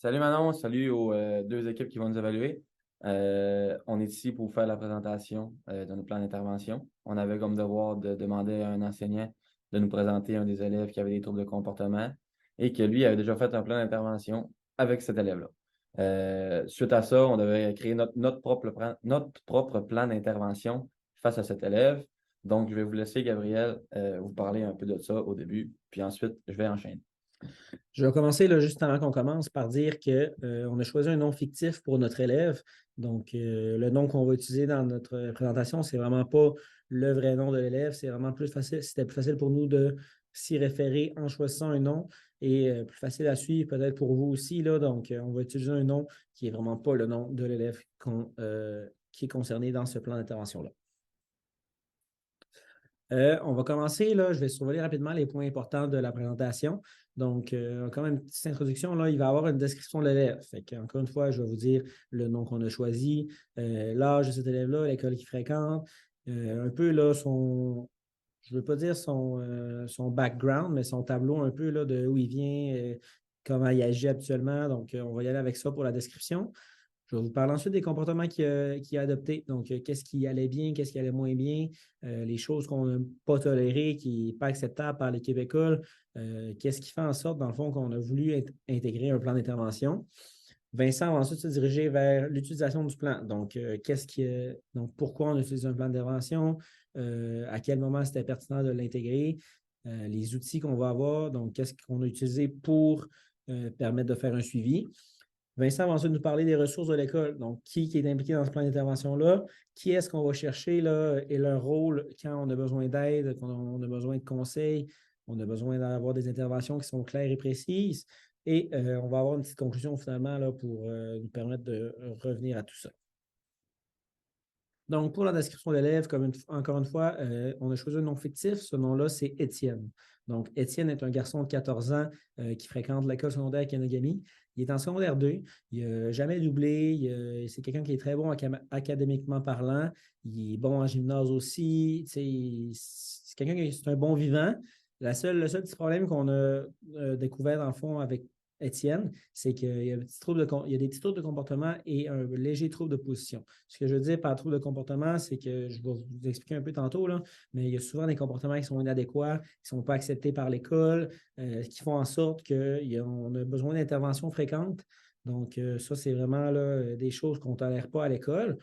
Salut Manon, salut aux deux équipes qui vont nous évaluer. On est ici pour faire la présentation de notre plan d'intervention. On avait comme devoir de demander à un enseignant de nous présenter un des élèves qui avait des troubles de comportement et que lui avait déjà fait un plan d'intervention avec cet élève-là. Suite à ça, on devait créer notre propre plan d'intervention face à cet élève. Donc, je vais vous laisser, Gabriel, vous parler un peu de ça au début, puis ensuite, je vais enchaîner. Je vais commencer là, juste avant qu'on commence par dire qu'on a choisi un nom fictif pour notre élève. Donc, le nom qu'on va utiliser dans notre présentation, c'est vraiment pas le vrai nom de l'élève. C'est vraiment plus facile. C'était plus facile pour nous de s'y référer en choisissant un nom et plus facile à suivre peut-être pour vous aussi. Là. Donc, on va utiliser un nom qui n'est vraiment pas le nom de l'élève qui est concerné dans ce plan d'intervention-là. On va commencer, là, je vais survoler rapidement les points importants de la présentation. Donc, comme une petite introduction, là, il va y avoir une description de l'élève. Encore une fois, je vais vous dire le nom qu'on a choisi, l'âge de cet élève-là, l'école qu'il fréquente, un peu là, je ne veux pas dire son background, mais son tableau un peu là, de où il vient, comment il agit habituellement. Donc, on va y aller avec ça pour la description. Je vais vous parler ensuite des comportements qu'il a adoptés. Donc, qu'est-ce qui allait bien, qu'est-ce qui allait moins bien, les choses qu'on n'a pas tolérées, qui n'est pas acceptable par l'équipe école, qu'est-ce qui fait en sorte, dans le fond, qu'on a voulu intégrer un plan d'intervention. Vincent va ensuite se diriger vers l'utilisation du plan. Donc, donc pourquoi on utilise un plan d'intervention, à quel moment c'était pertinent de l'intégrer, les outils qu'on va avoir, donc qu'est-ce qu'on a utilisé pour permettre de faire un suivi. Vincent va ensuite nous parler des ressources de l'école. Donc, qui est impliqué dans ce plan d'intervention-là? Qui est-ce qu'on va chercher là, et leur rôle quand on a besoin d'aide, quand on a besoin de conseils, on a besoin d'avoir des interventions qui sont claires et précises. Et on va avoir une petite conclusion finalement là, pour nous permettre de revenir à tout ça. Donc, pour la description de l'élève, encore une fois, on a choisi un nom fictif. Ce nom-là, c'est Étienne. Donc, Étienne est un garçon de 14 ans qui fréquente l'école secondaire à Kanagami. Il est en secondaire 2. Il n'a jamais doublé. C'est quelqu'un qui est très bon académiquement parlant. Il est bon en gymnase aussi. C'est quelqu'un qui est un bon vivant. Le seul petit problème qu'on a découvert, dans le fond, avec Étienne, c'est qu'il y a des petits troubles de comportement et un léger trouble de position. Ce que je veux dire par trouble de comportement, c'est que je vais vous expliquer un peu tantôt, là, mais il y a souvent des comportements qui sont inadéquats, qui ne sont pas acceptés par l'école, qui font en sorte qu'on a besoin d'interventions fréquentes. Donc, ça, c'est vraiment là, des choses qu'on ne tolère pas à l'école.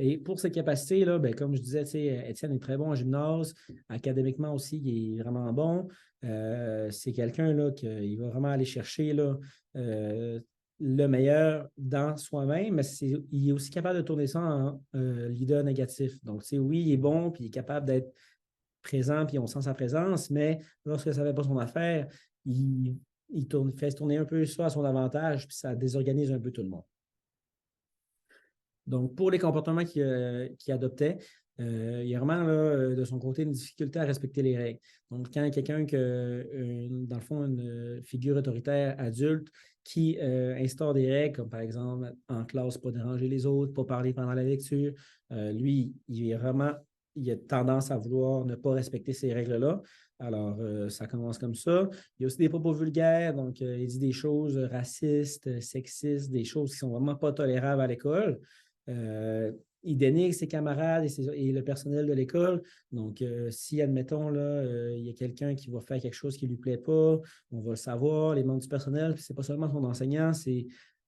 Et pour ses capacités, là, ben, comme je disais, Étienne est très bon en gymnase. Académiquement aussi, il est vraiment bon. C'est quelqu'un là, qui va vraiment aller chercher là, le meilleur dans soi-même, mais il est aussi capable de tourner ça en leader négatif. Donc, oui, il est bon, puis il est capable d'être présent, puis on sent sa présence, mais lorsque ça ne fait pas son affaire, il fait tourner un peu ça à son avantage, puis ça désorganise un peu tout le monde. Donc, pour les comportements qu'il adoptait, il y a vraiment là, de son côté une difficulté à respecter les règles. Donc, quand il y a quelqu'un dans le fond, une figure autoritaire adulte qui instaure des règles, comme par exemple en classe, pas déranger les autres, pas parler pendant la lecture, lui, il a tendance à vouloir ne pas respecter ces règles-là. Alors, ça commence comme ça. Il y a aussi des propos vulgaires, donc il dit des choses racistes, sexistes, des choses qui sont vraiment pas tolérables à l'école. Il dénigre ses camarades et le personnel de l'école. Donc, si, admettons, là, il y a quelqu'un qui va faire quelque chose qui ne lui plaît pas, on va le savoir, les membres du personnel, ce n'est pas seulement son enseignant, c'est,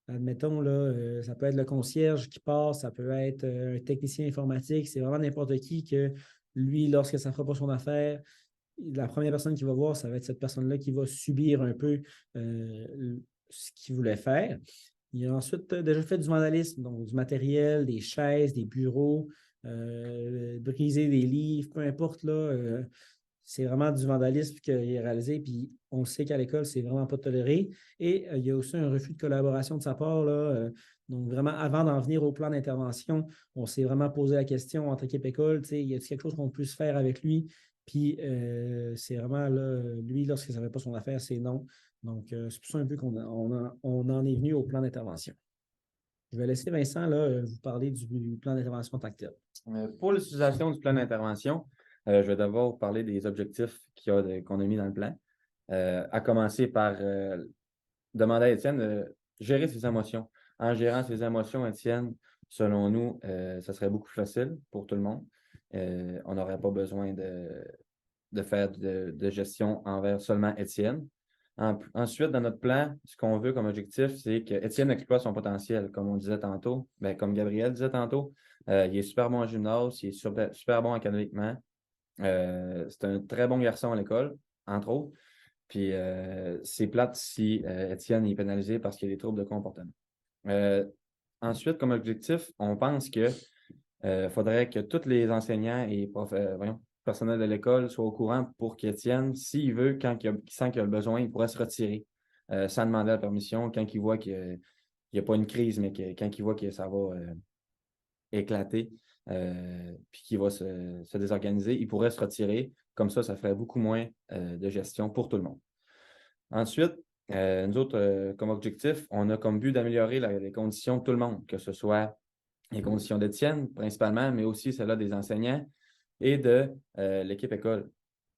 admettons, là, ça peut être le concierge qui passe, ça peut être un technicien informatique, c'est vraiment n'importe qui que lui, lorsque ça ne fera pas son affaire, la première personne qui va voir, ça va être cette personne-là qui va subir un peu ce qu'il voulait faire. Il a ensuite déjà fait du vandalisme, donc du matériel, des chaises, des bureaux, briser des livres, peu importe, là, c'est vraiment du vandalisme qu'il a réalisé, puis on sait qu'à l'école, c'est vraiment pas toléré. Et il y a aussi un refus de collaboration de sa part, là, donc vraiment, avant d'en venir au plan d'intervention, on s'est vraiment posé la question entre équipe école, y a-t-il quelque chose qu'on puisse faire avec lui? Puis c'est vraiment là, lui, lorsqu'il ne savait pas son affaire, c'est non. Donc, c'est pour ça un peu qu'on en est venu au plan d'intervention. Je vais laisser Vincent là, vous parler du plan d'intervention tactile. Pour l'utilisation du plan d'intervention, je vais d'abord vous parler des objectifs qu'on a mis dans le plan. À commencer par demander à Étienne gérer ses émotions. En gérant ses émotions, Étienne, selon nous, ça serait beaucoup plus facile pour tout le monde. On n'aurait pas besoin de faire de gestion envers seulement Étienne. Ensuite, dans notre plan, ce qu'on veut comme objectif, c'est que Étienne exploite son potentiel, comme on disait tantôt, comme Gabriel disait tantôt. Il est super bon en gymnase, il est super bon académiquement. C'est un très bon garçon à l'école, entre autres. Puis c'est plate si Étienne est pénalisé parce qu'il y a des troubles de comportement. Ensuite, comme objectif, on pense que faudrait que tous les enseignants et personnel de l'école soient au courant pour qu'Étienne, s'il veut, quand il sent qu'il a le besoin, il pourrait se retirer sans demander la permission quand il voit qu'il n'y a pas une crise, mais quand il voit que ça va éclater puis qu'il va se désorganiser, il pourrait se retirer. Comme ça ferait beaucoup moins de gestion pour tout le monde. Ensuite, nous autres, comme objectif, on a comme but d'améliorer les conditions de tout le monde, que ce soit les conditions d'Étienne principalement, mais aussi celles-là des enseignants et de l'équipe école.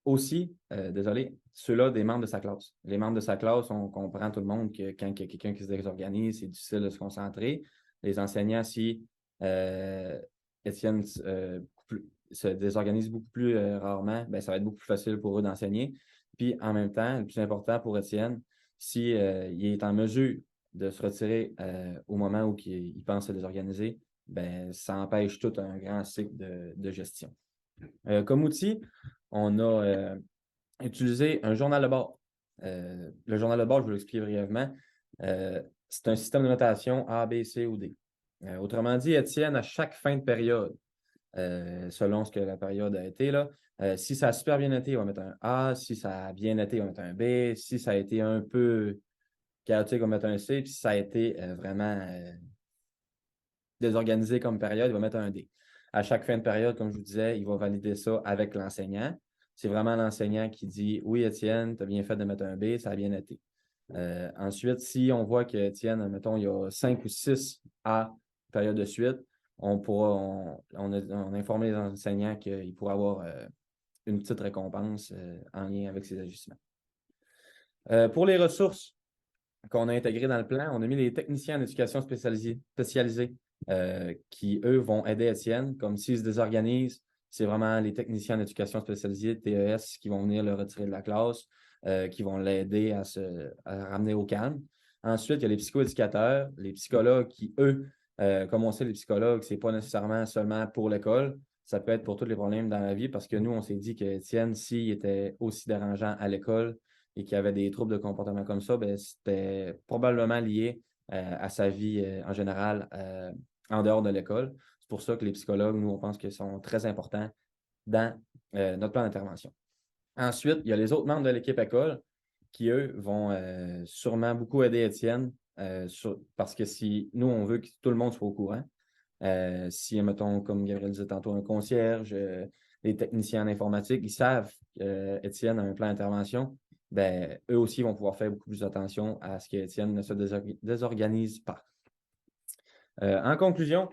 Aussi, désolé, ceux-là des membres de sa classe. Les membres de sa classe, on comprend tout le monde que quand il y a quelqu'un qui se désorganise, c'est difficile de se concentrer. Les enseignants, si Étienne se désorganise beaucoup plus rarement, ben, ça va être beaucoup plus facile pour eux d'enseigner. Puis en même temps, le plus important pour Étienne, si il est en mesure de se retirer au moment où il pense se désorganiser, ben, ça empêche tout un grand cycle de gestion. Comme outil, on a utilisé un journal de bord. Le journal de bord, je vais l'expliquer brièvement. C'est un système de notation A, B, C ou D. Autrement dit, Étienne, à chaque fin de période, selon ce que la période a été, là, si ça a super bien été, il va mettre un A. Si ça a bien été, il va mettre un B. Si ça a été un peu chaotique, il va mettre un C. Puis si ça a été vraiment désorganisé comme période, il va mettre un D. À chaque fin de période, comme je vous disais, il va valider ça avec l'enseignant. C'est vraiment l'enseignant qui dit « Oui, Étienne, tu as bien fait de mettre un B, ça a bien été. » Ensuite, si on voit qu'Étienne, mettons, il y a 5 ou 6 A période de suite, on a informé les enseignants qu'il pourrait avoir une petite récompense en lien avec ces ajustements. Pour les ressources qu'on a intégrées dans le plan, on a mis les techniciens en éducation spécialisée qui, eux, vont aider Étienne. Comme s'il se désorganise, c'est vraiment les techniciens en éducation spécialisée, TES, qui vont venir le retirer de la classe, qui vont l'aider à ramener au calme. Ensuite, il y a les psychoéducateurs, les psychologues qui, eux, comme on sait, les psychologues, ce n'est pas nécessairement seulement pour l'école, ça peut être pour tous les problèmes dans la vie, parce que nous, on s'est dit qu'Étienne, s'il était aussi dérangeant à l'école et qu'il avait des troubles de comportement comme ça, ben, c'était probablement lié à sa vie en général en dehors de l'école. C'est pour ça que les psychologues, nous, on pense qu'ils sont très importants dans notre plan d'intervention. Ensuite, il y a les autres membres de l'équipe école qui, eux, vont sûrement beaucoup aider Étienne parce que si nous, on veut que tout le monde soit au courant, si, mettons, comme Gabriel disait tantôt, un concierge, les techniciens en informatique, ils savent qu'Étienne a un plan d'intervention, ben, eux aussi vont pouvoir faire beaucoup plus attention à ce qu'Étienne ne se désorganise pas. En conclusion,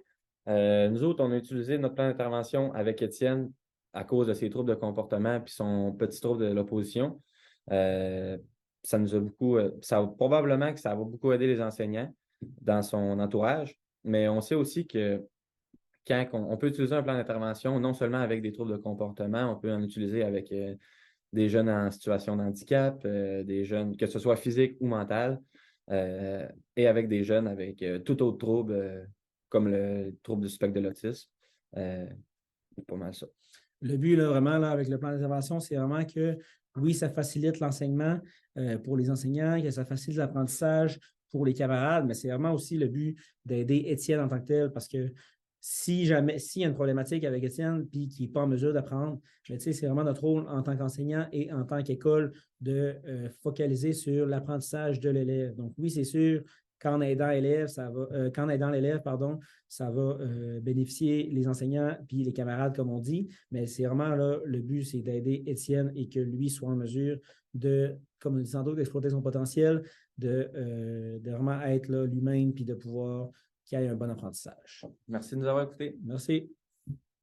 nous autres, on a utilisé notre plan d'intervention avec Étienne à cause de ses troubles de comportement puis son petit trouble de l'opposition. Ça nous a beaucoup, probablement que ça va beaucoup aider les enseignants dans son entourage, mais on sait aussi que quand on peut utiliser un plan d'intervention non seulement avec des troubles de comportement, on peut en utiliser avec des jeunes en situation de handicap, des jeunes, que ce soit physique ou mental, et avec des jeunes avec tout autre trouble, comme le trouble du spectre de l'autisme. C'est pas mal ça. Le but, là, vraiment, là, avec le plan d'intervention, c'est vraiment que, oui, ça facilite l'enseignement pour les enseignants, que ça facilite l'apprentissage pour les camarades, mais c'est vraiment aussi le but d'aider Étienne en tant que tel, parce que s'il y a une problématique avec Étienne puis qu'il n'est pas en mesure d'apprendre, c'est vraiment notre rôle en tant qu'enseignant et en tant qu'école de focaliser sur l'apprentissage de l'élève. Donc oui, c'est sûr, qu'en aidant l'élève, ça va bénéficier les enseignants puis les camarades, comme on dit, mais c'est vraiment là, le but, c'est d'aider Étienne et que lui soit en mesure de, comme on dit tantôt, d'exploiter son potentiel, de vraiment être là lui-même puis de pouvoir qu'il y ait un bon apprentissage. Merci de nous avoir écoutés. Merci.